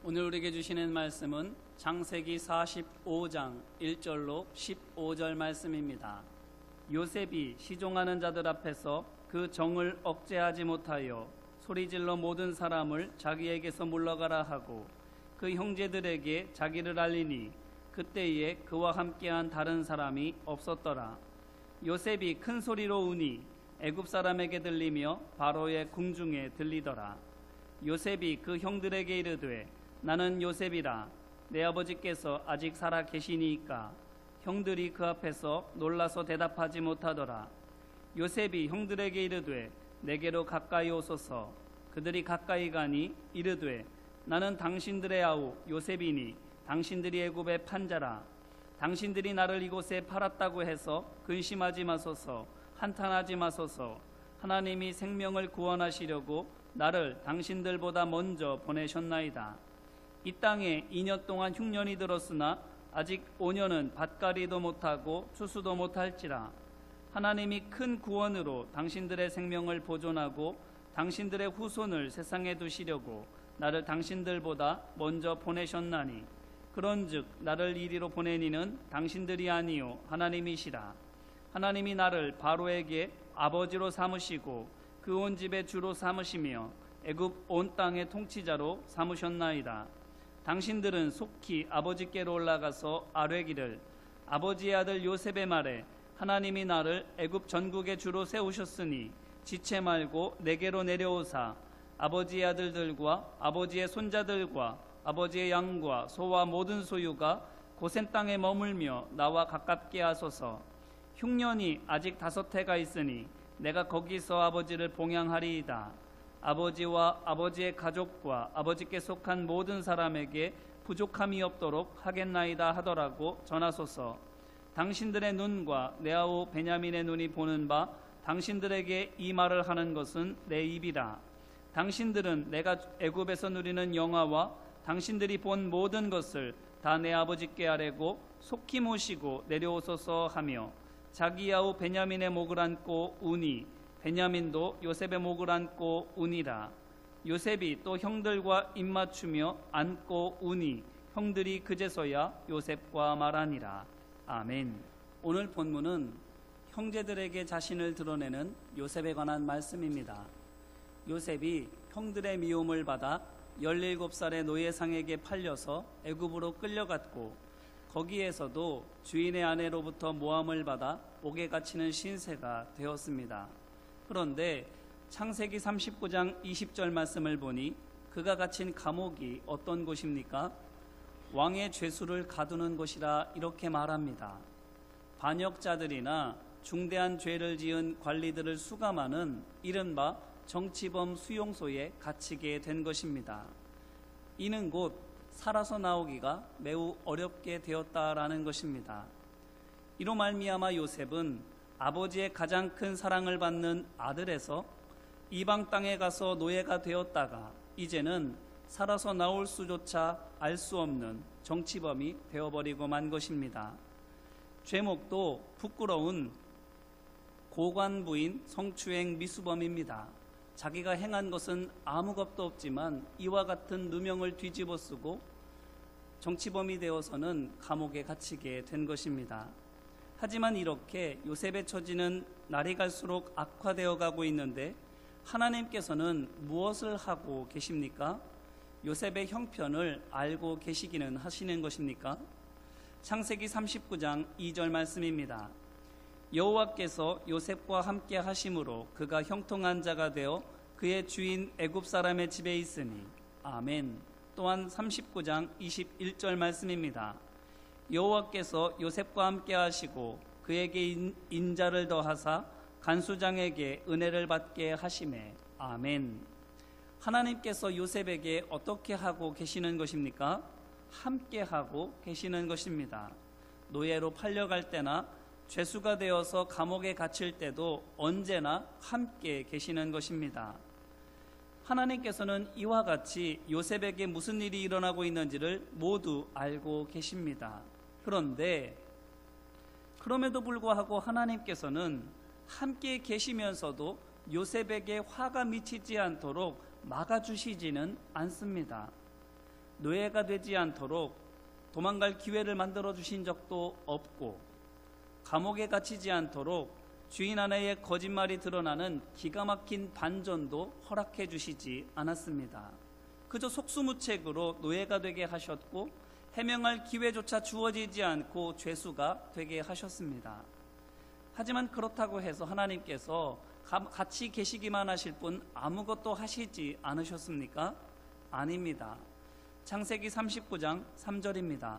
오늘 우리에게 주시는 말씀은 창세기 45장 1절로 15절 말씀입니다. 요셉이 시종하는 자들 앞에서 그 정을 억제하지 못하여 소리질러 모든 사람을 자기에게서 물러가라 하고 그 형제들에게 자기를 알리니 그때에 그와 함께한 다른 사람이 없었더라. 요셉이 큰 소리로 우니 애굽 사람에게 들리며 바로의 궁중에 들리더라. 요셉이 그 형들에게 이르되 나는 요셉이라. 내 아버지께서 아직 살아 계시니이까. 형들이 그 앞에서 놀라서 대답하지 못하더라. 요셉이 형들에게 이르되 내게로 가까이 오소서. 그들이 가까이 가니 이르되 나는 당신들의 아우 요셉이니 당신들이 애굽의 판자라. 당신들이 나를 이곳에 팔았다고 해서 근심하지 마소서. 한탄하지 마소서. 하나님이 생명을 구원하시려고 나를 당신들보다 먼저 보내셨나이다. 이 땅에 2년 동안 흉년이 들었으나 아직 5년은 밭갈이도 못하고 추수도 못할지라. 하나님이 큰 구원으로 당신들의 생명을 보존하고 당신들의 후손을 세상에 두시려고 나를 당신들보다 먼저 보내셨나니 그런즉 나를 이리로 보내니는 당신들이 아니요 하나님이시라. 하나님이 나를 바로에게 아버지로 삼으시고 그 온 집의 주로 삼으시며 애굽 온 땅의 통치자로 삼으셨나이다. 당신들은 속히 아버지께로 올라가서 아뢰기를 아버지의 아들 요셉의 말에 하나님이 나를 애굽 전국의 주로 세우셨으니 지체 말고 내게로 내려오사 아버지의 아들들과 아버지의 손자들과 아버지의 양과 소와 모든 소유가 고센 땅에 머물며 나와 가깝게 하소서. 흉년이 아직 5해가 있으니 내가 거기서 아버지를 봉양하리이다. 아버지와 아버지의 가족과 아버지께 속한 모든 사람에게 부족함이 없도록 하겠나이다 하더라고 전하소서. 당신들의 눈과 내 아우 베냐민의 눈이 보는 바 당신들에게 이 말을 하는 것은 내 입이라. 당신들은 내가 애굽에서 누리는 영화와 당신들이 본 모든 것을 다 내 아버지께 아뢰고 속히 모시고 내려오소서 하며 자기 아우 베냐민의 목을 안고 우니 베냐민도 요셉의 목을 안고 우니라. 요셉이 또 형들과 입맞추며 안고 우니 형들이 그제서야 요셉과 말하니라. 아멘. 오늘 본문은 형제들에게 자신을 드러내는 요셉에 관한 말씀입니다. 요셉이 형들의 미움을 받아 17살의 노예상에게 팔려서 애굽으로 끌려갔고 거기에서도 주인의 아내로부터 모함을 받아 옥에 갇히는 신세가 되었습니다. 그런데 창세기 39장 20절 말씀을 보니 그가 갇힌 감옥이 어떤 곳입니까? 왕의 죄수를 가두는 곳이라 이렇게 말합니다. 반역자들이나 중대한 죄를 지은 관리들을 수감하는 이른바 정치범 수용소에 갇히게 된 것입니다. 이는 곧 살아서 나오기가 매우 어렵게 되었다라는 것입니다. 이로 말미암아 요셉은 아버지의 가장 큰 사랑을 받는 아들에서 이방 땅에 가서 노예가 되었다가 이제는 살아서 나올 수조차 알 수 없는 정치범이 되어버리고 만 것입니다. 죄목도 부끄러운 고관부인 성추행 미수범입니다. 자기가 행한 것은 아무 것도 없지만 이와 같은 누명을 뒤집어 쓰고 정치범이 되어서는 감옥에 갇히게 된 것입니다. 하지만 이렇게 요셉의 처지는 날이 갈수록 악화되어 가고 있는데 하나님께서는 무엇을 하고 계십니까? 요셉의 형편을 알고 계시기는 하시는 것입니까? 창세기 39장 2절 말씀입니다. 여호와께서 요셉과 함께 하심으로 그가 형통한 자가 되어 그의 주인 애굽 사람의 집에 있으니 아멘. 또한 39장 21절 말씀입니다. 여호와께서 요셉과 함께 하시고 그에게 인자를 더하사 간수장에게 은혜를 받게 하시매 아멘. 하나님께서 요셉에게 어떻게 하고 계시는 것입니까? 함께 하고 계시는 것입니다. 노예로 팔려갈 때나 죄수가 되어서 감옥에 갇힐 때도 언제나 함께 계시는 것입니다. 하나님께서는 이와 같이 요셉에게 무슨 일이 일어나고 있는지를 모두 알고 계십니다. 그런데 그럼에도 불구하고 하나님께서는 함께 계시면서도 요셉에게 화가 미치지 않도록 막아주시지는 않습니다. 노예가 되지 않도록 도망갈 기회를 만들어 주신 적도 없고, 감옥에 갇히지 않도록 주인 아내의 거짓말이 드러나는 기가 막힌 반전도 허락해 주시지 않았습니다. 그저 속수무책으로 노예가 되게 하셨고, 해명할 기회조차 주어지지 않고 죄수가 되게 하셨습니다. 하지만 그렇다고 해서 하나님께서 같이 계시기만 하실 뿐 아무것도 하시지 않으셨습니까? 아닙니다. 창세기 39장 3절입니다.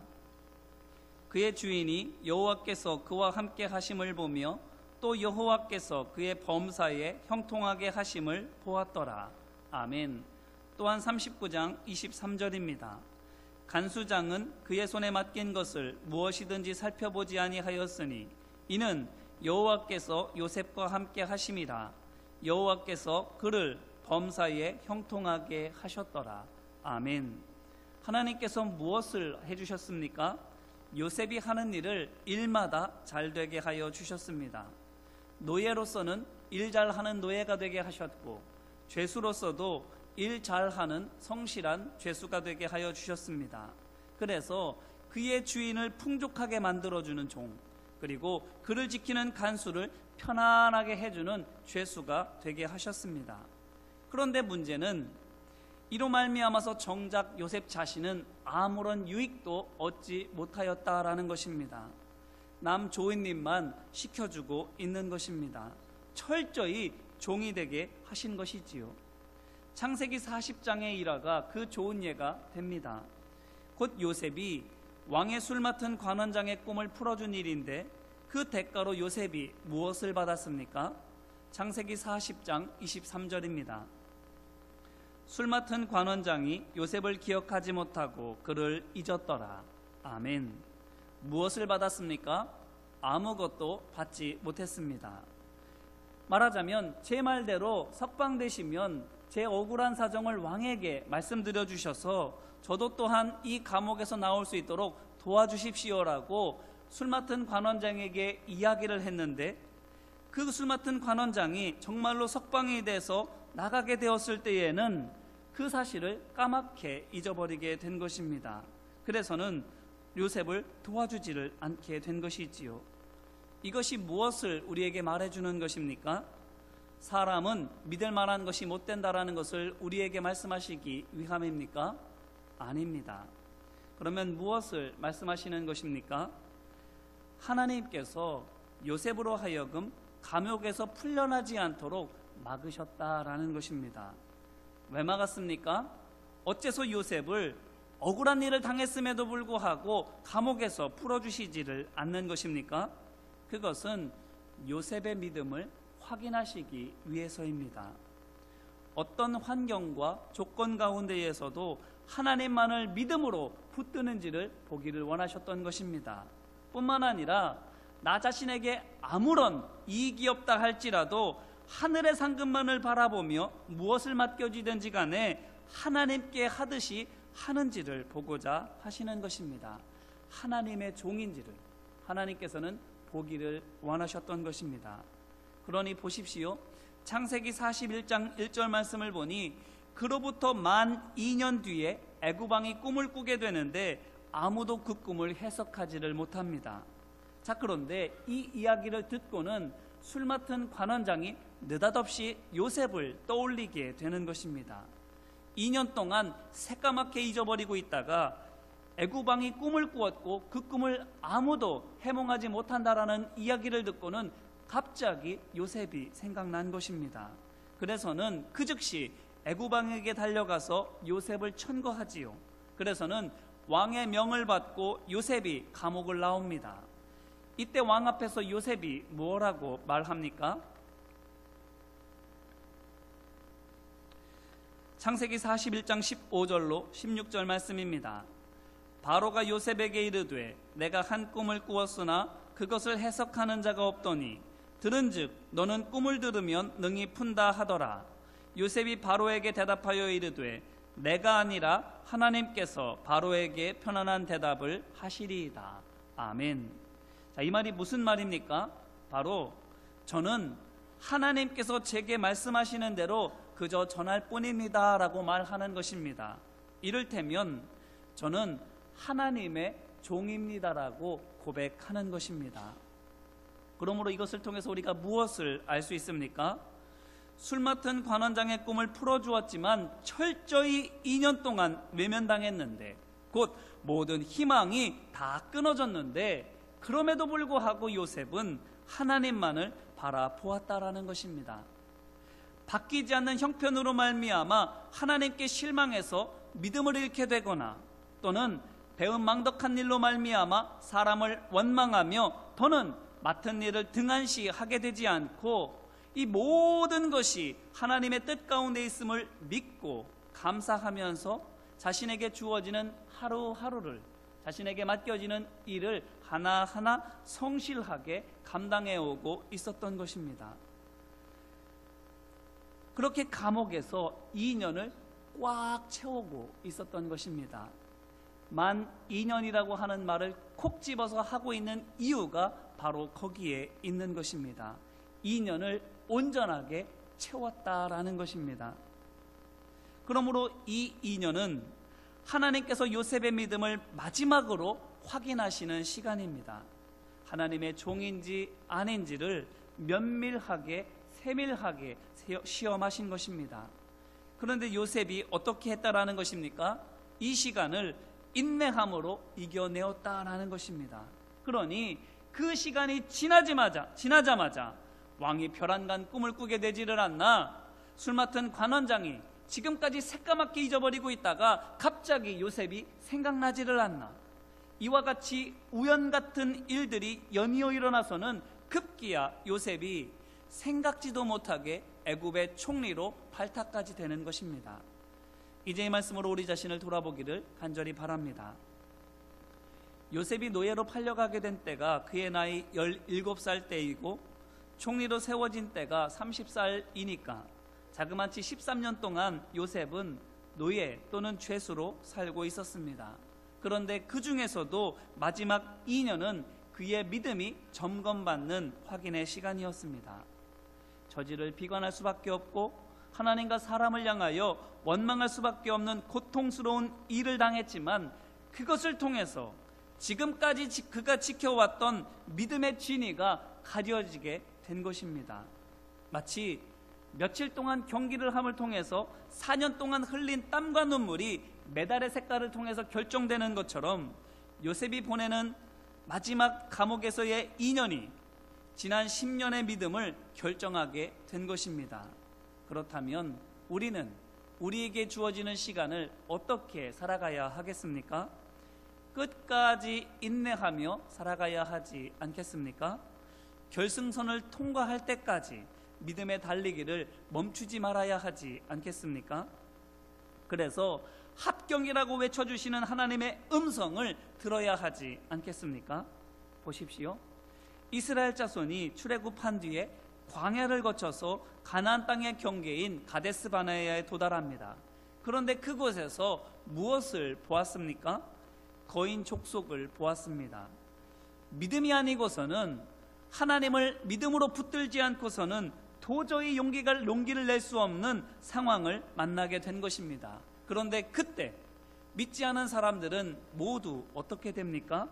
그의 주인이 여호와께서 그와 함께 하심을 보며 또 여호와께서 그의 범사에 형통하게 하심을 보았더라. 아멘. 또한 39장 23절입니다. 간수장은 그의 손에 맡긴 것을 무엇이든지 살펴보지 아니하였으니 이는 여호와께서 요셉과 함께 하심이라. 여호와께서 그를 범사에 형통하게 하셨더라. 아멘. 하나님께서 무엇을 해주셨습니까? 요셉이 하는 일을 일마다 잘 되게 하여 주셨습니다. 노예로서는 일 잘하는 노예가 되게 하셨고, 죄수로서도 일 잘하는 성실한 죄수가 되게 하여 주셨습니다. 그래서 그의 주인을 풍족하게 만들어주는 종, 그리고 그를 지키는 간수를 편안하게 해주는 죄수가 되게 하셨습니다. 그런데 문제는 이로 말미암아서 정작 요셉 자신은 아무런 유익도 얻지 못하였다라는 것입니다. 남 조인님만 시켜주고 있는 것입니다. 철저히 종이 되게 하신 것이지요. 창세기 40장의 일화가 그 좋은 예가 됩니다. 곧 요셉이 왕의 술 맡은 관원장의 꿈을 풀어준 일인데, 그 대가로 요셉이 무엇을 받았습니까? 창세기 40장 23절입니다. 술 맡은 관원장이 요셉을 기억하지 못하고 그를 잊었더라. 아멘. 무엇을 받았습니까? 아무것도 받지 못했습니다. 말하자면 제 말대로 석방되시면 제 억울한 사정을 왕에게 말씀드려 주셔서 저도 또한 이 감옥에서 나올 수 있도록 도와주십시오라고 술 맡은 관원장에게 이야기를 했는데, 그 술 맡은 관원장이 정말로 석방이 돼서 나가게 되었을 때에는 그 사실을 까맣게 잊어버리게 된 것입니다. 그래서는 요셉을 도와주지를 않게 된 것이지요. 이것이 무엇을 우리에게 말해주는 것입니까? 사람은 믿을 만한 것이 못 된다라는 것을 우리에게 말씀하시기 위함입니까? 아닙니다. 그러면 무엇을 말씀하시는 것입니까? 하나님께서 요셉으로 하여금 감옥에서 풀려나지 않도록 막으셨다라는 것입니다. 왜 막았습니까? 어째서 요셉을 억울한 일을 당했음에도 불구하고 감옥에서 풀어주시지를 않는 것입니까? 그것은 요셉의 믿음을 확인하시기 위해서입니다. 어떤 환경과 조건 가운데에서도 하나님만을 믿음으로 붙드는지를 보기를 원하셨던 것입니다. 뿐만 아니라 나 자신에게 아무런 이익이 없다 할지라도 하늘의 상급만을 바라보며 무엇을 맡겨지든지 간에 하나님께 하듯이 하는지를 보고자 하시는 것입니다. 하나님의 종인지를 하나님께서는 보기를 원하셨던 것입니다. 그러니 보십시오. 창세기 41장 1절 말씀을 보니 그로부터 만 2년 뒤에 애굽왕이 꿈을 꾸게 되는데 아무도 그 꿈을 해석하지를 못합니다. 자, 그런데 이 이야기를 듣고는 술 맡은 관원장이 느닷없이 요셉을 떠올리게 되는 것입니다. 2년 동안 새까맣게 잊어버리고 있다가 애굽왕이 꿈을 꾸었고 그 꿈을 아무도 해몽하지 못한다라는 이야기를 듣고는 갑자기 요셉이 생각난 것입니다. 그래서는 그 즉시 애굽왕에게 달려가서 요셉을 천거하지요. 그래서는 왕의 명을 받고 요셉이 감옥을 나옵니다. 이때 왕 앞에서 요셉이 뭐라고 말합니까? 창세기 41장 15절로 16절 말씀입니다. 바로가 요셉에게 이르되 내가 한 꿈을 꾸었으나 그것을 해석하는 자가 없더니 들은즉 너는 꿈을 들으면 능히 푼다 하더라. 요셉이 바로에게 대답하여 이르되 내가 아니라 하나님께서 바로에게 편안한 대답을 하시리이다. 아멘. 자, 이 말이 무슨 말입니까? 바로 저는 하나님께서 제게 말씀하시는 대로 그저 전할 뿐입니다 라고 말하는 것입니다. 이를테면 저는 하나님의 종입니다라고 고백하는 것입니다. 그러므로 이것을 통해서 우리가 무엇을 알 수 있습니까? 술 맡은 관원장의 꿈을 풀어주었지만 철저히 2년 동안 외면당했는데, 곧 모든 희망이 다 끊어졌는데, 그럼에도 불구하고 요셉은 하나님만을 바라보았다라는 것입니다. 바뀌지 않는 형편으로 말미암아 하나님께 실망해서 믿음을 잃게 되거나, 또는 배은망덕한 일로 말미암아 사람을 원망하며 더는 맡은 일을 등한시하게 되지 않고, 이 모든 것이 하나님의 뜻 가운데 있음을 믿고 감사하면서 자신에게 주어지는 하루하루를, 자신에게 맡겨지는 일을 하나하나 성실하게 감당해 오고 있었던 것입니다. 그렇게 감옥에서 2년을 꽉 채우고 있었던 것입니다. 만 2년이라고 하는 말을 콕 집어서 하고 있는 이유가 바로 거기에 있는 것입니다. 2년을 온전하게 채웠다라는 것입니다. 그러므로 이 2년은 하나님께서 요셉의 믿음을 마지막으로 확인하시는 시간입니다. 하나님의 종인지 아닌지를 면밀하게 세밀하게 시험하신 것입니다. 그런데 요셉이 어떻게 했다라는 것입니까? 이 시간을 인내함으로 이겨내었다라는 것입니다. 그러니 그 시간이 지나자마자 왕이 별안간 꿈을 꾸게 되지를 않나, 술 맡은 관원장이 지금까지 새까맣게 잊어버리고 있다가 갑자기 요셉이 생각나지를 않나, 이와 같이 우연 같은 일들이 연이어 일어나서는 급기야 요셉이 생각지도 못하게 애굽의 총리로 발탁까지 되는 것입니다. 이제 이 말씀으로 우리 자신을 돌아보기를 간절히 바랍니다. 요셉이 노예로 팔려가게 된 때가 그의 나이 17살 때이고, 총리로 세워진 때가 30살이니까 자그마치 13년 동안 요셉은 노예 또는 죄수로 살고 있었습니다. 그런데 그 중에서도 마지막 2년은 그의 믿음이 점검받는 확인의 시간이었습니다. 저지를 비관할 수밖에 없고 하나님과 사람을 향하여 원망할 수밖에 없는 고통스러운 일을 당했지만, 그것을 통해서 지금까지 그가 지켜왔던 믿음의 진위가 가려지게 된 것입니다. 마치 며칠 동안 경기를 함을 통해서 4년 동안 흘린 땀과 눈물이 메달의 색깔을 통해서 결정되는 것처럼, 요셉이 보내는 마지막 감옥에서의 2년이 지난 10년의 믿음을 결정하게 된 것입니다. 그렇다면 우리는 우리에게 주어지는 시간을 어떻게 살아가야 하겠습니까? 끝까지 인내하며 살아가야 하지 않겠습니까? 결승선을 통과할 때까지 믿음의 달리기를 멈추지 말아야 하지 않겠습니까? 그래서 합경이라고 외쳐주시는 하나님의 음성을 들어야 하지 않겠습니까? 보십시오. 이스라엘 자손이 출애굽한 뒤에 광야를 거쳐서 가나안 땅의 경계인 가데스 바네아에 도달합니다. 그런데 그곳에서 무엇을 보았습니까? 거인 족속을 보았습니다. 믿음이 아니고서는, 하나님을 믿음으로 붙들지 않고서는 도저히 용기를 낼 수 없는 상황을 만나게 된 것입니다. 그런데 그때 믿지 않은 사람들은 모두 어떻게 됩니까?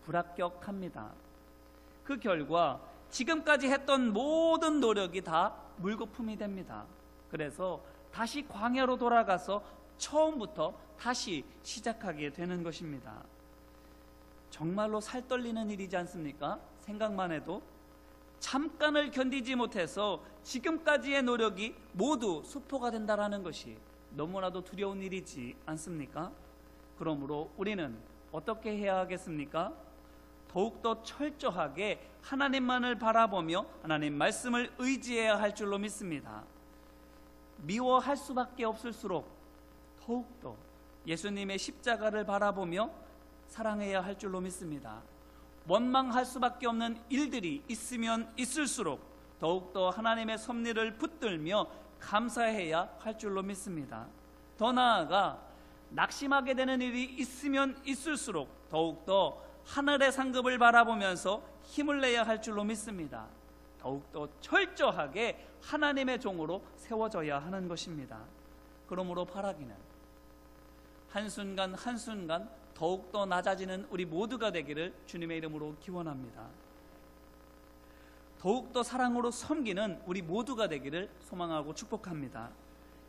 불합격합니다. 그 결과 지금까지 했던 모든 노력이 다 물거품이 됩니다. 그래서 다시 광야로 돌아가서 처음부터 다시 시작하게 되는 것입니다. 정말로 살떨리는 일이지 않습니까? 생각만 해도 잠깐을 견디지 못해서 지금까지의 노력이 모두 수포가 된다는 것이 너무나도 두려운 일이지 않습니까? 그러므로 우리는 어떻게 해야 하겠습니까? 더욱더 철저하게 하나님만을 바라보며 하나님 말씀을 의지해야 할 줄로 믿습니다. 미워할 수밖에 없을수록 더욱더 예수님의 십자가를 바라보며 사랑해야 할 줄로 믿습니다. 원망할 수밖에 없는 일들이 있으면 있을수록 더욱더 하나님의 섭리를 붙들며 감사해야 할 줄로 믿습니다. 더 나아가 낙심하게 되는 일이 있으면 있을수록 더욱더 하늘의 상급을 바라보면서 힘을 내야 할 줄로 믿습니다. 더욱더 철저하게 하나님의 종으로 세워져야 하는 것입니다. 그러므로 바라기는 한순간 한순간 더욱더 낮아지는 우리 모두가 되기를 주님의 이름으로 기원합니다. 더욱더 사랑으로 섬기는 우리 모두가 되기를 소망하고 축복합니다.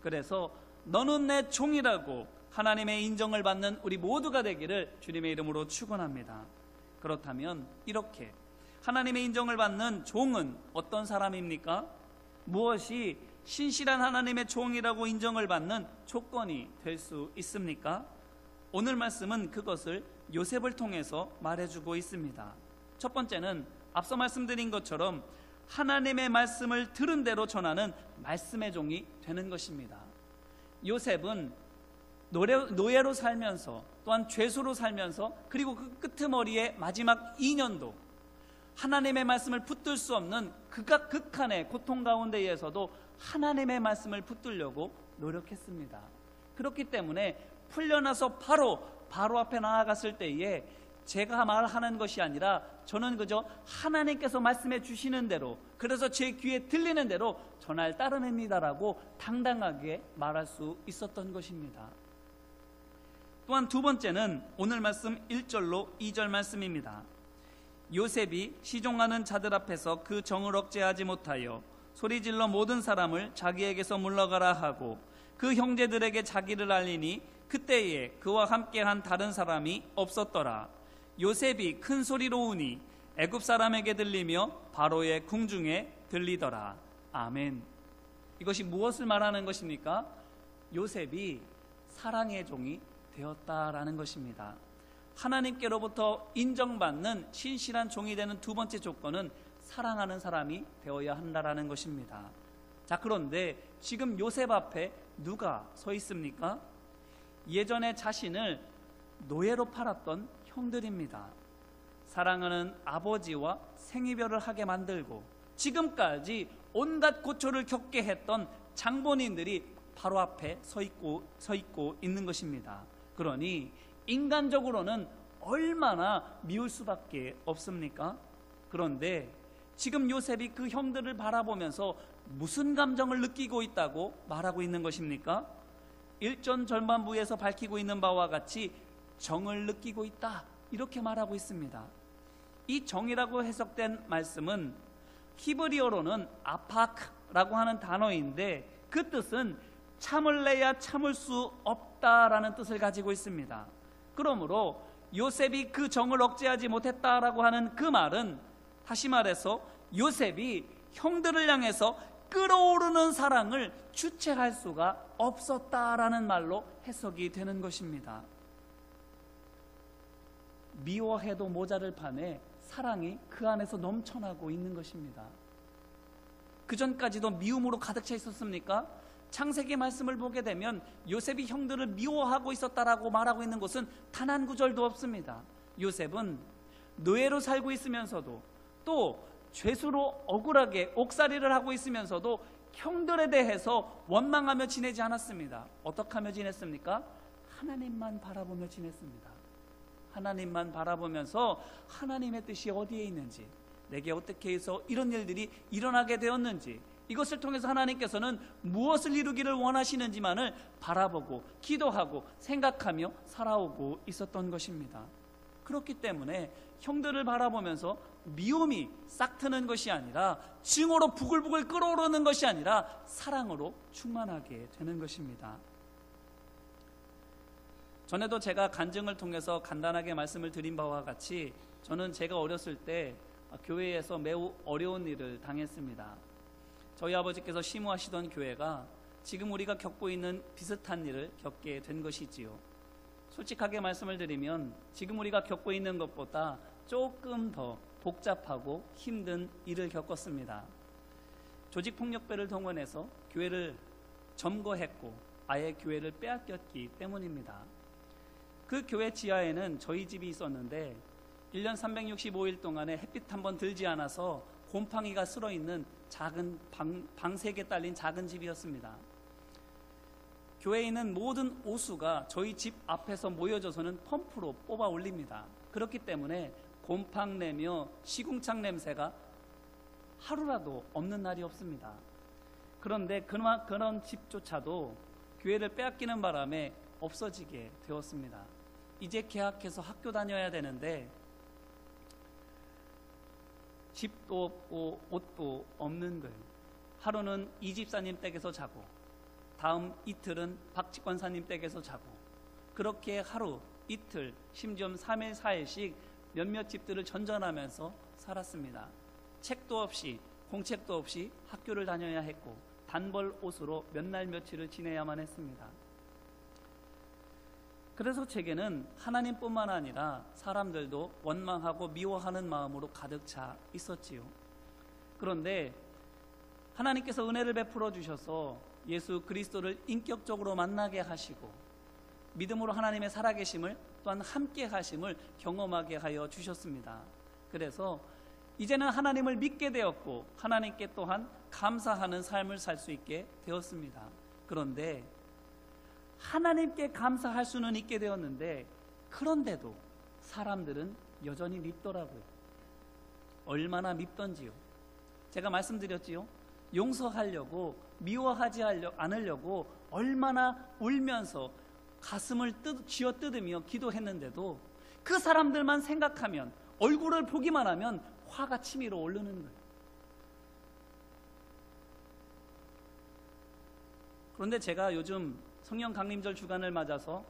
그래서 너는 내 종이라고 하나님의 인정을 받는 우리 모두가 되기를 주님의 이름으로 축원합니다. 그렇다면 이렇게 하나님의 인정을 받는 종은 어떤 사람입니까? 무엇이 신실한 하나님의 종이라고 인정을 받는 조건이 될 수 있습니까? 오늘 말씀은 그것을 요셉을 통해서 말해주고 있습니다. 첫 번째는 앞서 말씀드린 것처럼 하나님의 말씀을 들은 대로 전하는 말씀의 종이 되는 것입니다. 요셉은 노예로 살면서 또한 죄수로 살면서 그리고 그 끄트머리의 마지막 2년도 하나님의 말씀을 붙들 수 없는 극한의 고통 가운데에서도 하나님의 말씀을 붙들려고 노력했습니다. 그렇기 때문에 풀려나서 바로 앞에 나아갔을 때에 제가 말하는 것이 아니라 저는 그저 하나님께서 말씀해 주시는 대로, 그래서 제 귀에 들리는 대로 전할 따름입니다라고 당당하게 말할 수 있었던 것입니다. 또한 두 번째는 오늘 말씀 1절로 2절 말씀입니다. 요셉이 시종하는 자들 앞에서 그 정을 억제하지 못하여 소리질러 모든 사람을 자기에게서 물러가라 하고 그 형제들에게 자기를 알리니 그때에 그와 함께한 다른 사람이 없었더라. 요셉이 큰 소리로 우니 애굽 사람에게 들리며 바로의 궁중에 들리더라. 아멘. 이것이 무엇을 말하는 것입니까? 요셉이 사랑의 종이 되었다라는 것입니다. 하나님께로부터 인정받는 신실한 종이 되는 두 번째 조건은 사랑하는 사람이 되어야 한다라는 것입니다. 자, 그런데 지금 요셉 앞에 누가 서 있습니까? 예전에 자신을 노예로 팔았던 형들입니다. 사랑하는 아버지와 생이별을 하게 만들고 지금까지 온갖 고초를 겪게 했던 장본인들이 바로 앞에 서 있고 있는 것입니다. 그러니 인간적으로는 얼마나 미울 수밖에 없습니까? 그런데 지금 요셉이 그 형들을 바라보면서 무슨 감정을 느끼고 있다고 말하고 있는 것입니까? 1전 전반부에서 밝히고 있는 바와 같이 정을 느끼고 있다, 이렇게 말하고 있습니다. 이 정이라고 해석된 말씀은 히브리어로는 아파크라고 하는 단어인데 그 뜻은 참을래야 참을 수 없다라는 뜻을 가지고 있습니다. 그러므로 요셉이 그 정을 억제하지 못했다라고 하는 그 말은 다시 말해서 요셉이 형들을 향해서 끓어오르는 사랑을 주체할 수가 없었다라는 말로 해석이 되는 것입니다. 미워해도 모자를 판에 사랑이 그 안에서 넘쳐나고 있는 것입니다. 그 전까지도 미움으로 가득 차 있었습니까? 창세기 말씀을 보게 되면 요셉이 형들을 미워하고 있었다라고 말하고 있는 곳은 단 한 구절도 없습니다. 요셉은 노예로 살고 있으면서도 또 죄수로 억울하게 옥살이를 하고 있으면서도 형들에 대해서 원망하며 지내지 않았습니다. 어떻게 하며 지냈습니까? 하나님만 바라보며 지냈습니다. 하나님만 바라보면서 하나님의 뜻이 어디에 있는지, 내게 어떻게 해서 이런 일들이 일어나게 되었는지, 이것을 통해서 하나님께서는 무엇을 이루기를 원하시는지만을 바라보고 기도하고 생각하며 살아오고 있었던 것입니다. 그렇기 때문에 형들을 바라보면서 미움이 싹트는 것이 아니라, 증오로 부글부글 끓어오르는 것이 아니라 사랑으로 충만하게 되는 것입니다. 전에도 제가 간증을 통해서 간단하게 말씀을 드린 바와 같이 저는 제가 어렸을 때 교회에서 매우 어려운 일을 당했습니다. 저희 아버지께서 심호하시던 교회가 지금 우리가 겪고 있는 비슷한 일을 겪게 된 것이지요. 솔직하게 말씀을 드리면 지금 우리가 겪고 있는 것보다 조금 더 복잡하고 힘든 일을 겪었습니다. 조직폭력배를 동원해서 교회를 점거했고 아예 교회를 빼앗겼기 때문입니다. 그 교회 지하에는 저희 집이 있었는데 1년 365일 동안에 햇빛 한번 들지 않아서 곰팡이가 쓸어있는 작은 방 3개 딸린 작은 집이었습니다. 교회에 있는 모든 오수가 저희 집 앞에서 모여져서는 펌프로 뽑아 올립니다. 그렇기 때문에 곰팡 내며 시궁창 냄새가 하루라도 없는 날이 없습니다. 그런데 그런 집조차도 교회를 빼앗기는 바람에 없어지게 되었습니다. 이제 개학해서 학교 다녀야 되는데 집도 없고 옷도 없는 거예요. 하루는 이 집사님 댁에서 자고 다음 이틀은 박 집권사님 댁에서 자고 그렇게 하루, 이틀, 심지어 3일, 4일씩 몇몇 집들을 전전하면서 살았습니다. 책도 없이 공책도 없이 학교를 다녀야 했고 단벌 옷으로 몇 날 며칠을 지내야만 했습니다. 그래서 제게는 하나님뿐만 아니라 사람들도 원망하고 미워하는 마음으로 가득 차 있었지요. 그런데 하나님께서 은혜를 베풀어 주셔서 예수 그리스도를 인격적으로 만나게 하시고 믿음으로 하나님의 살아계심을 또한 함께 하심을 경험하게 하여 주셨습니다. 그래서 이제는 하나님을 믿게 되었고 하나님께 또한 감사하는 삶을 살 수 있게 되었습니다. 그런데 하나님께 감사할 수는 있게 되었는데 그런데도 사람들은 여전히 밉더라고요. 얼마나 밉던지요. 제가 말씀드렸지요. 용서하려고 미워하지 않으려고 얼마나 울면서 가슴을 쥐어뜯으며 기도했는데도 그 사람들만 생각하면 얼굴을 보기만 하면 화가 치밀어 오르는 거예요. 그런데 제가 요즘 성령 강림절 주간을 맞아서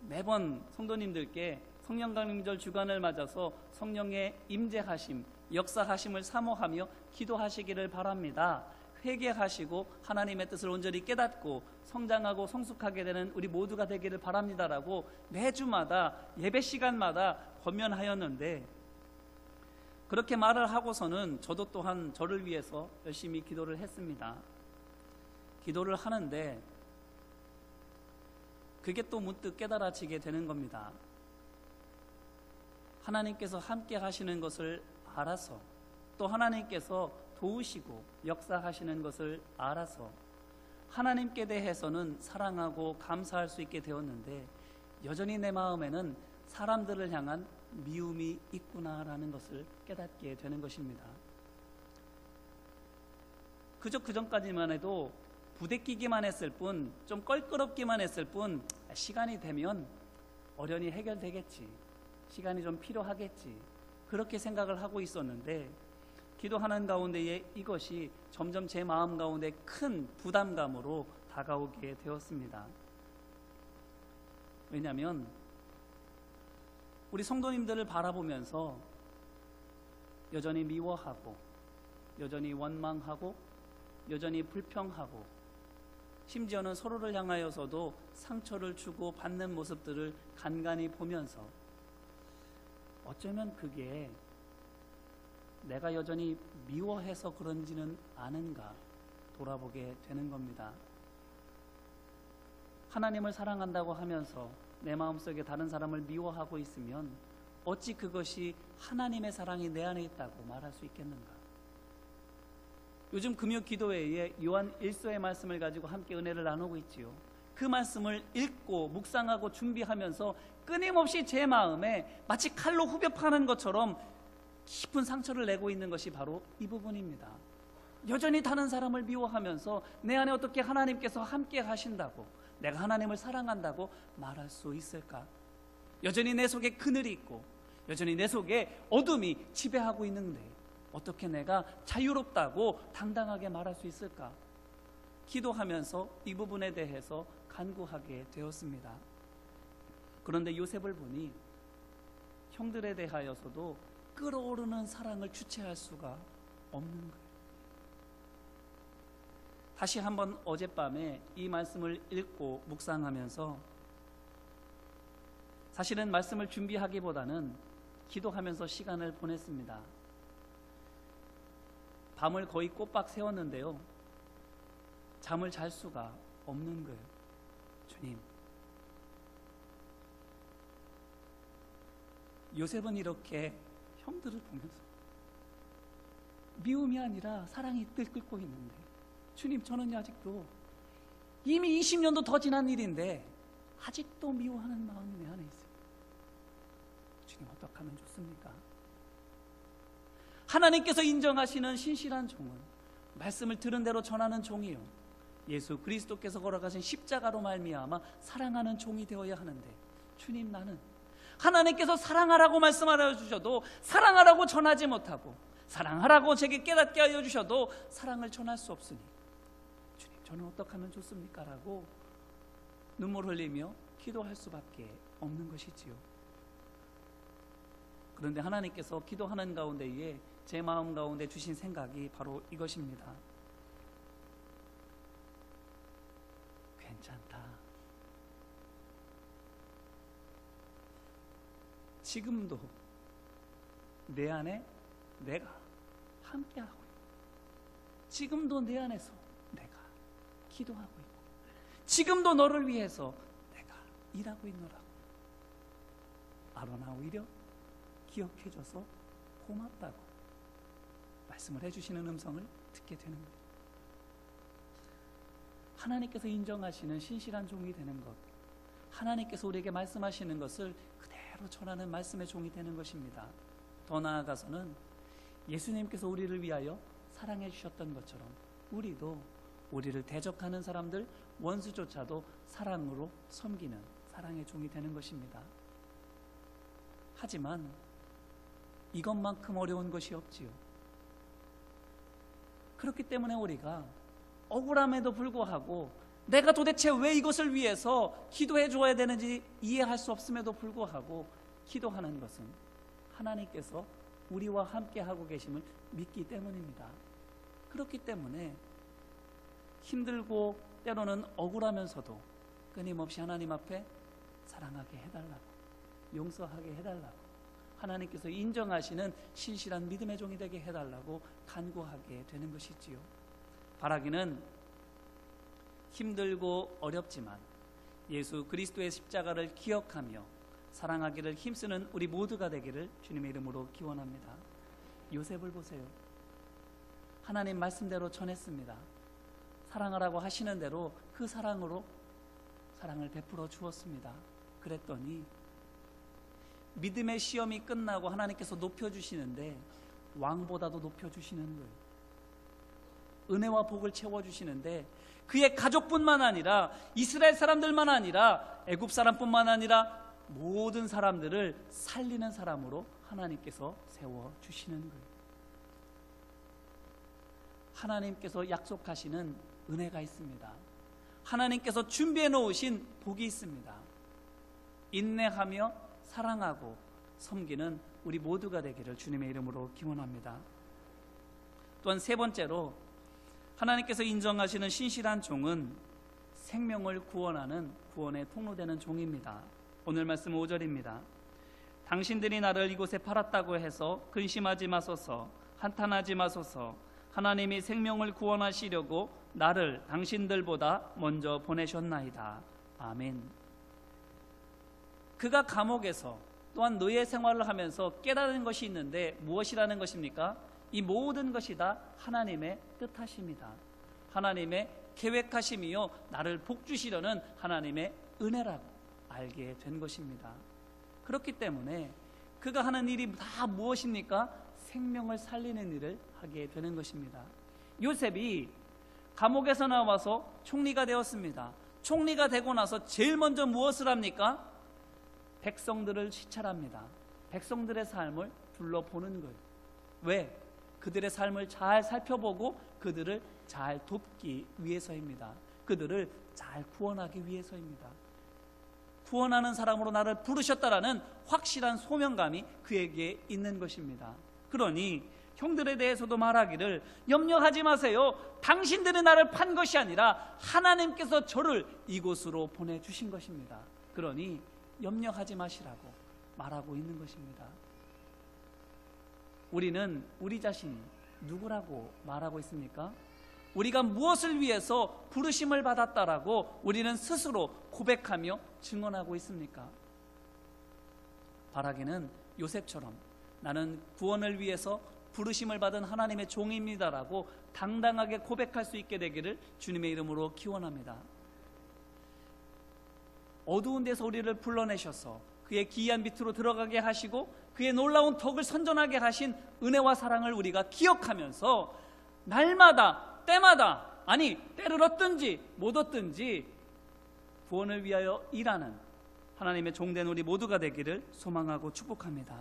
매번 성도님들께 성령 강림절 주간을 맞아서 성령의 임재하심, 역사하심을 사모하며 기도하시기를 바랍니다. 회개하시고 하나님의 뜻을 온전히 깨닫고 성장하고 성숙하게 되는 우리 모두가 되기를 바랍니다라고 매주마다 예배 시간마다 권면하였는데 그렇게 말을 하고서는 저도 또한 저를 위해서 열심히 기도를 했습니다. 기도를 하는데 그게 또 문득 깨달아지게 되는 겁니다. 하나님께서 함께 하시는 것을 알아서 또 하나님께서 도우시고 역사하시는 것을 알아서 하나님께 대해서는 사랑하고 감사할 수 있게 되었는데 여전히 내 마음에는 사람들을 향한 미움이 있구나라는 것을 깨닫게 되는 것입니다. 그저 그전까지만 해도 부대끼기만 했을 뿐, 좀 껄끄럽기만 했을 뿐 시간이 되면 어련히 해결되겠지, 시간이 좀 필요하겠지 그렇게 생각을 하고 있었는데 기도하는 가운데에 이것이 점점 제 마음 가운데 큰 부담감으로 다가오게 되었습니다. 왜냐하면 우리 성도님들을 바라보면서 여전히 미워하고 여전히 원망하고 여전히 불평하고 심지어는 서로를 향하여서도 상처를 주고 받는 모습들을 간간히 보면서 어쩌면 그게 내가 여전히 미워해서 그런지는 아는가 돌아보게 되는 겁니다. 하나님을 사랑한다고 하면서 내 마음속에 다른 사람을 미워하고 있으면 어찌 그것이 하나님의 사랑이 내 안에 있다고 말할 수 있겠는가? 요즘 금요 기도회에 요한 1서의 말씀을 가지고 함께 은혜를 나누고 있지요. 그 말씀을 읽고 묵상하고 준비하면서 끊임없이 제 마음에 마치 칼로 후벼 파는 것처럼 깊은 상처를 내고 있는 것이 바로 이 부분입니다. 여전히 다른 사람을 미워하면서 내 안에 어떻게 하나님께서 함께 하신다고, 내가 하나님을 사랑한다고 말할 수 있을까? 여전히 내 속에 그늘이 있고 여전히 내 속에 어둠이 지배하고 있는데 어떻게 내가 자유롭다고 당당하게 말할 수 있을까? 기도하면서 이 부분에 대해서 간구하게 되었습니다. 그런데 요셉을 보니 형들에 대하여서도 끓어오르는 사랑을 주체할 수가 없는 거예요. 다시 한번 어젯밤에 이 말씀을 읽고 묵상하면서 사실은 말씀을 준비하기보다는 기도하면서 시간을 보냈습니다. 밤을 거의 꼬박 새웠는데요. 잠을 잘 수가 없는 거예요. 주님, 요셉은 이렇게 형들을 보면서 미움이 아니라 사랑이 끓고 있는데 주님, 저는 아직도 이미 20년도 더 지난 일인데 아직도 미워하는 마음이 내 안에 있어요. 주님, 어떻게 하면 좋습니까? 하나님께서 인정하시는 신실한 종은 말씀을 들은 대로 전하는 종이요, 예수 그리스도께서 걸어가신 십자가로 말미암아 사랑하는 종이 되어야 하는데, 주님, 나는 하나님께서 사랑하라고 말씀하여 주셔도 사랑하라고 전하지 못하고, 사랑하라고 제게 깨닫게 하여 주셔도 사랑을 전할 수 없으니 주님, 저는 어떻게 하면 좋습니까? 라고 눈물 흘리며 기도할 수밖에 없는 것이지요. 그런데 하나님께서 기도하는 가운데에 제 마음 가운데 주신 생각이 바로 이것입니다. 괜찮다. 지금도 내 안에 내가 함께하고 있고, 지금도 내 안에서 내가 기도하고 있고, 지금도 너를 위해서 내가 일하고 있노라고. 아로나 오히려 기억해줘서 고맙다고 말씀을 해주시는 음성을 듣게 되는 것. 하나님께서 인정하시는 신실한 종이 되는 것, 하나님께서 우리에게 말씀하시는 것을 그대로 전하는 말씀의 종이 되는 것입니다. 더 나아가서는 예수님께서 우리를 위하여 사랑해 주셨던 것처럼 우리도 우리를 대적하는 사람들, 원수조차도 사랑으로 섬기는 사랑의 종이 되는 것입니다. 하지만 이것만큼 어려운 것이 없지요. 그렇기 때문에 우리가 억울함에도 불구하고 내가 도대체 왜 이것을 위해서 기도해 줘야 되는지 이해할 수 없음에도 불구하고 기도하는 것은 하나님께서 우리와 함께 하고 계심을 믿기 때문입니다. 그렇기 때문에 힘들고 때로는 억울하면서도 끊임없이 하나님 앞에 사랑하게 해달라고, 용서하게 해달라고, 하나님께서 인정하시는 신실한 믿음의 종이 되게 해달라고 간구하게 되는 것이지요. 바라기는 힘들고 어렵지만 예수 그리스도의 십자가를 기억하며 사랑하기를 힘쓰는 우리 모두가 되기를 주님의 이름으로 기원합니다. 요셉을 보세요. 하나님 말씀대로 전했습니다. 사랑하라고 하시는 대로 그 사랑으로 사랑을 베풀어 주었습니다. 그랬더니 믿음의 시험이 끝나고 하나님께서 높여주시는데 왕보다도 높여주시는 거예요. 은혜와 복을 채워주시는데 그의 가족뿐만 아니라 이스라엘 사람들만 아니라 애굽 사람뿐만 아니라 모든 사람들을 살리는 사람으로 하나님께서 세워주시는 거예요. 하나님께서 약속하시는 은혜가 있습니다. 하나님께서 준비해 놓으신 복이 있습니다. 인내하며 사랑하고 섬기는 우리 모두가 되기를 주님의 이름으로 기원합니다. 또한 세 번째로 하나님께서 인정하시는 신실한 종은 생명을 구원하는 구원의 통로되는 종입니다. 오늘 말씀 5절입니다. 당신들이 나를 이곳에 팔았다고 해서 근심하지 마소서, 한탄하지 마소서. 하나님이 생명을 구원하시려고 나를 당신들보다 먼저 보내셨나이다. 아멘. 그가 감옥에서 또한 노예 생활을 하면서 깨달은 것이 있는데 무엇이라는 것입니까? 이 모든 것이 다 하나님의 뜻하십니다. 하나님의 계획하심이요 나를 복주시려는 하나님의 은혜라고 알게 된 것입니다. 그렇기 때문에 그가 하는 일이 다 무엇입니까? 생명을 살리는 일을 하게 되는 것입니다. 요셉이 감옥에서 나와서 총리가 되었습니다. 총리가 되고 나서 제일 먼저 무엇을 합니까? 백성들을 시찰합니다. 백성들의 삶을 둘러보는 거예요. 왜? 그들의 삶을 잘 살펴보고 그들을 잘 돕기 위해서입니다. 그들을 잘 구원하기 위해서입니다. 구원하는 사람으로 나를 부르셨다라는 확실한 소명감이 그에게 있는 것입니다. 그러니 형들에 대해서도 말하기를 염려하지 마세요. 당신들이 나를 판 것이 아니라 하나님께서 저를 이곳으로 보내주신 것입니다. 그러니 염려하지 마시라고 말하고 있는 것입니다. 우리는 우리 자신이 누구라고 말하고 있습니까? 우리가 무엇을 위해서 부르심을 받았다라고 우리는 스스로 고백하며 증언하고 있습니까? 바라기는 요셉처럼 나는 구원을 위해서 부르심을 받은 하나님의 종입니다라고 당당하게 고백할 수 있게 되기를 주님의 이름으로 기원합니다. 어두운 데서 우리를 불러내셔서 그의 기이한 빛으로 들어가게 하시고 그의 놀라운 덕을 선전하게 하신 은혜와 사랑을 우리가 기억하면서 날마다 때마다 아니 때를 얻든지 못 얻든지 구원을 위하여 일하는 하나님의 종된 우리 모두가 되기를 소망하고 축복합니다.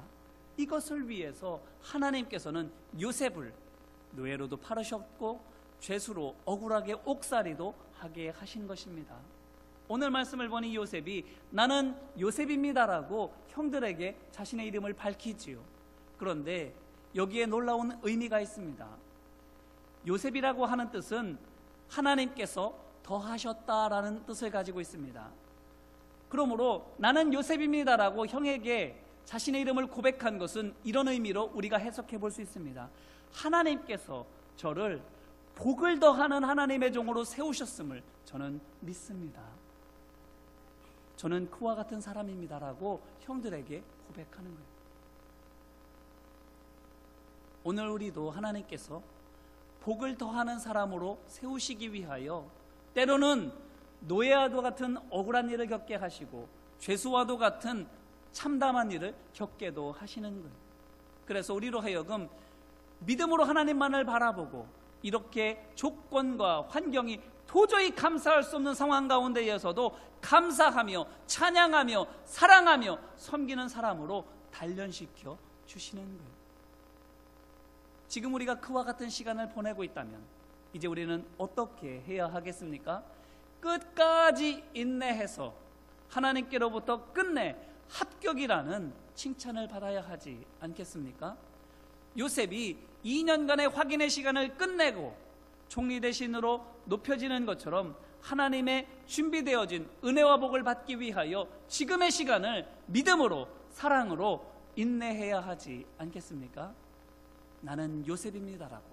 이것을 위해서 하나님께서는 요셉을 노예로도 팔으셨고 죄수로 억울하게 옥살이도 하게 하신 것입니다. 오늘 말씀을 보니 요셉이 나는 요셉입니다라고 형들에게 자신의 이름을 밝히지요. 그런데 여기에 놀라운 의미가 있습니다. 요셉이라고 하는 뜻은 하나님께서 더하셨다라는 뜻을 가지고 있습니다. 그러므로 나는 요셉입니다라고 형에게 자신의 이름을 고백한 것은 이런 의미로 우리가 해석해 볼 수 있습니다. 하나님께서 저를 복을 더하는 하나님의 종으로 세우셨음을 저는 믿습니다. 저는 그와 같은 사람입니다라고 형들에게 고백하는 거예요. 오늘 우리도 하나님께서 복을 더하는 사람으로 세우시기 위하여 때로는 노예와도 같은 억울한 일을 겪게 하시고 죄수와도 같은 참담한 일을 겪게도 하시는 거예요. 그래서 우리로 하여금 믿음으로 하나님만을 바라보고 이렇게 조건과 환경이 도저히 감사할 수 없는 상황 가운데에서도 감사하며 찬양하며 사랑하며 섬기는 사람으로 단련시켜 주시는 거예요. 지금 우리가 그와 같은 시간을 보내고 있다면 이제 우리는 어떻게 해야 하겠습니까? 끝까지 인내해서 하나님께로부터 끝내 합격이라는 칭찬을 받아야 하지 않겠습니까? 요셉이 2년간의 확인의 시간을 끝내고 총리 대신으로 높여지는 것처럼 하나님의 준비되어진 은혜와 복을 받기 위하여 지금의 시간을 믿음으로 사랑으로 인내해야 하지 않겠습니까? 나는 요셉입니다라고,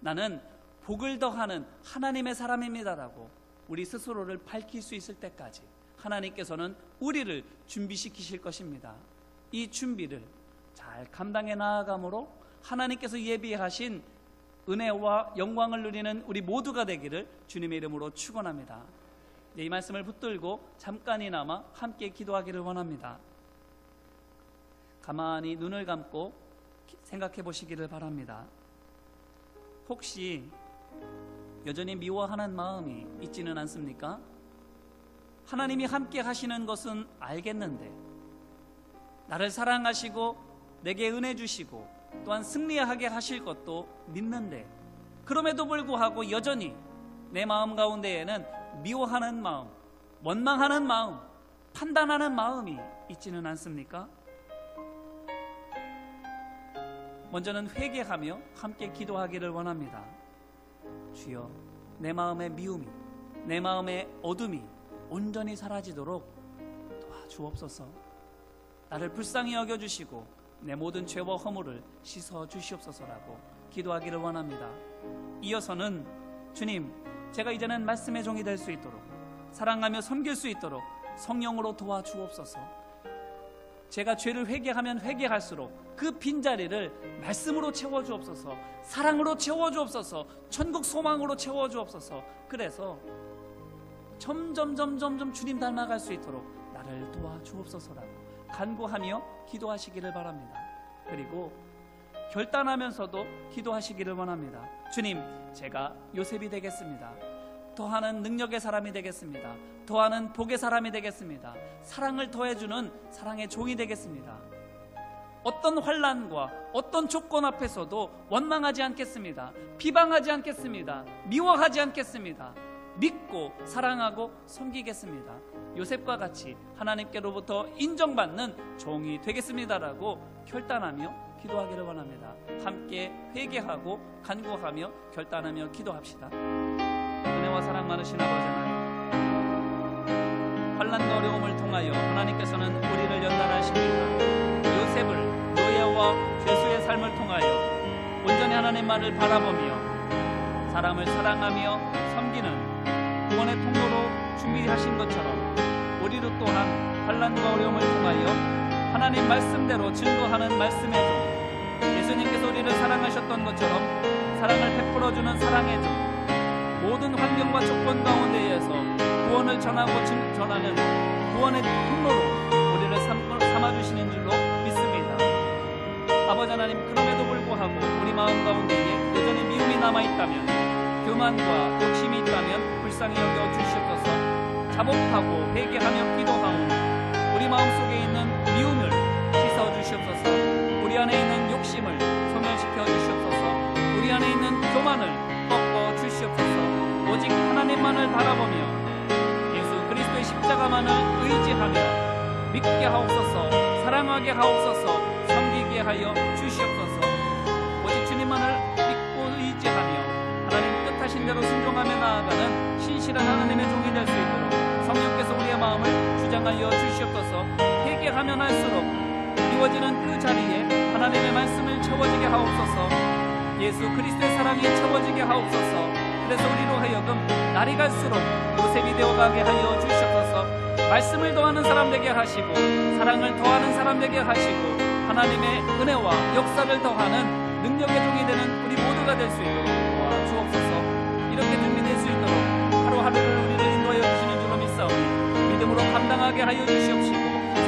나는 복을 더하는 하나님의 사람입니다라고 우리 스스로를 밝힐 수 있을 때까지 하나님께서는 우리를 준비시키실 것입니다. 이 준비를 잘 감당해 나아감으로 하나님께서 예비하신 은혜와 영광을 누리는 우리 모두가 되기를 주님의 이름으로 축원합니다. 이 말씀을 붙들고 잠깐이나마 함께 기도하기를 원합니다. 가만히 눈을 감고 생각해 보시기를 바랍니다. 혹시 여전히 미워하는 마음이 있지는 않습니까? 하나님이 함께 하시는 것은 알겠는데, 나를 사랑하시고 내게 은혜 주시고 또한 승리하게 하실 것도 믿는데, 그럼에도 불구하고 여전히 내 마음 가운데에는 미워하는 마음, 원망하는 마음, 판단하는 마음이 있지는 않습니까? 먼저는 회개하며 함께 기도하기를 원합니다. 주여, 내 마음의 미움이, 내 마음의 어둠이 온전히 사라지도록 도와주옵소서. 나를 불쌍히 여겨주시고 내 모든 죄와 허물을 씻어 주시옵소서라고 기도하기를 원합니다. 이어서는 주님, 제가 이제는 말씀의 종이 될 수 있도록, 사랑하며 섬길 수 있도록 성령으로 도와주옵소서. 제가 죄를 회개하면 회개할수록 그 빈자리를 말씀으로 채워주옵소서, 사랑으로 채워주옵소서, 천국 소망으로 채워주옵소서. 그래서 점점 주님 닮아갈 수 있도록 나를 도와주옵소서라고 간구하며 기도하시기를 바랍니다. 그리고 결단하면서도 기도하시기를 원합니다. 주님, 제가 요셉이 되겠습니다. 더하는 능력의 사람이 되겠습니다. 더하는 복의 사람이 되겠습니다. 사랑을 더해주는 사랑의 종이 되겠습니다. 어떤 환난과 어떤 조건 앞에서도 원망하지 않겠습니다. 비방하지 않겠습니다. 미워하지 않겠습니다. 믿고 사랑하고 섬기겠습니다. 요셉과 같이 하나님께로부터 인정받는 종이 되겠습니다라고 결단하며 기도하기를 원합니다. 함께 회개하고 간구하며 결단하며 기도합시다. 은혜와 사랑 많으신 아버지 하나님, 환난과 어려움을 통하여 하나님께서는 우리를 연단하십니다. 요셉을 노예와 죄수의 삶을 통하여 온전히 하나님만을 바라보며 사람을 사랑하며 섬기는 구원의 통로로 준비하신 것처럼 우리도 또한 환난과 어려움을 통하여 하나님 말씀대로 증거하는 말씀의 종, 예수님께서 우리를 사랑하셨던 것처럼 사랑을 베풀어주는 사랑의 종, 모든 환경과 조건 가운데에서 구원을 전하는 구원의 통로로 우리를 삼아주시는 줄로 믿습니다. 아버지 하나님, 그럼에도 불구하고 우리 마음 가운데에 여전히 미움이 남아있다면, 교만과 욕심이 불쌍히 여겨 주시옵소서. 자복하고 회개하며 기도하오니 우리 마음속에 있는 미움을 씻어 주시옵소서. 우리 안에 있는 욕심을 소멸시켜 주시옵소서. 우리 안에 있는 교만을 꺾어 주시옵소서. 오직 하나님만을 바라보며 예수 그리스도의 십자가만을 의지하며 믿게 하옵소서. 사랑하게 하옵소서. 섬기게 하여 주시옵소서. 오직 주님만을 믿고 의지하며 하나님 뜻하신 대로 순종하며 나아가는 신실한 하나님의 종이 될 수 있도록 성령께서 우리의 마음을 주장하여 주시옵소서. 회개하면 할수록 이루어지는 그 자리에 하나님의 말씀을 채워지게 하옵소서. 예수 그리스도의 사랑이 채워지게 하옵소서. 그래서 우리로 하여금 날이 갈수록 요셉이 되어가게 하여 주시옵소서. 말씀을 더하는 사람 되게 하시고 사랑을 더하는 사람 되게 하시고 하나님의 은혜와 역사를 더하는 능력의 종이 되는 우리 모두가 될 수 있도록 도와주옵소서. 이렇게 준비될 수 있도록 하루하루를 우리를 인도하여 주시는 줄로 믿사오니 믿음으로 감당하게 하여 주시옵시고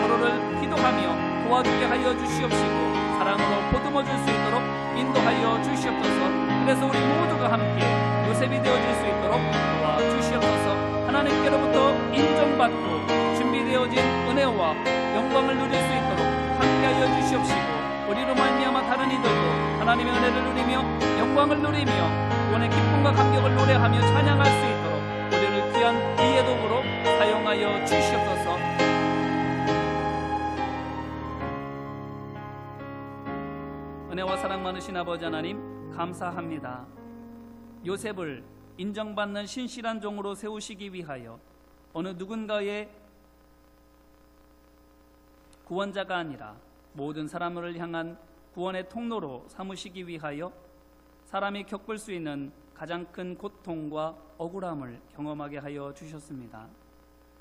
서로를 기도하며 도와주게 하여 주시옵시고 사랑으로 보듬어 줄 수 있도록 인도하여 주시옵소서. 그래서 우리 모두가 함께 요셉이 되어질 수 있도록 도와주시옵소서. 하나님께로부터 인정받고 준비되어진 은혜와 영광을 누릴 수 있도록 함께하여 주시옵시고 우리로 말미암아 다른 이들도 하나님의 은혜를 누리며 영광을 누리며 구원의 기쁨과 감격을 노래하며 찬양할 수 있도록 우리를 귀한 이의 도구로 사용하여 주시옵소서. 은혜와 사랑 많으신 아버지 하나님 감사합니다. 요셉을 인정받는 신실한 종으로 세우시기 위하여 어느 누군가의 구원자가 아니라 모든 사람을 향한 구원의 통로로 삼으시기 위하여 사람이 겪을 수 있는 가장 큰 고통과 억울함을 경험하게 하여 주셨습니다.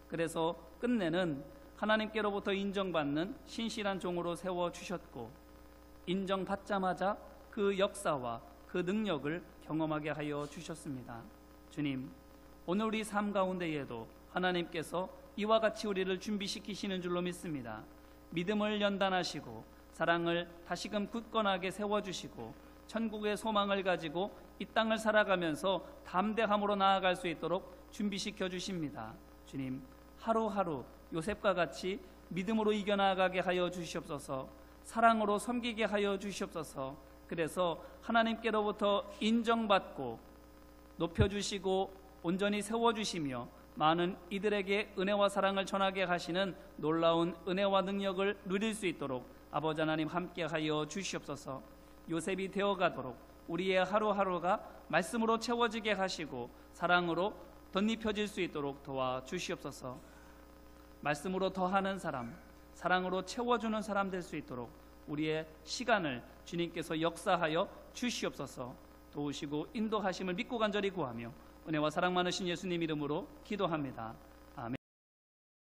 그래서 끝내는 하나님께로부터 인정받는 신실한 종으로 세워주셨고 인정받자마자 그 역사와 그 능력을 경험하게 하여 주셨습니다. 주님, 오늘 우리 삶 가운데에도 하나님께서 이와 같이 우리를 준비시키시는 줄로 믿습니다. 믿음을 연단하시고 사랑을 다시금 굳건하게 세워주시고 천국의 소망을 가지고 이 땅을 살아가면서 담대함으로 나아갈 수 있도록 준비시켜 주십니다. 주님, 하루하루 요셉과 같이 믿음으로 이겨나가게 하여 주시옵소서. 사랑으로 섬기게 하여 주시옵소서. 그래서 하나님께로부터 인정받고 높여주시고 온전히 세워주시며 많은 이들에게 은혜와 사랑을 전하게 하시는 놀라운 은혜와 능력을 누릴 수 있도록 아버지 하나님 함께하여 주시옵소서. 요셉이 되어가도록 우리의 하루하루가 말씀으로 채워지게 하시고 사랑으로 덧입혀질 수 있도록 도와주시옵소서. 말씀으로 더하는 사람, 사랑으로 채워주는 사람 될 수 있도록 우리의 시간을 주님께서 역사하여 주시옵소서. 도우시고 인도하심을 믿고 간절히 구하며 은혜와 사랑 많으신 예수님 이름으로 기도합니다.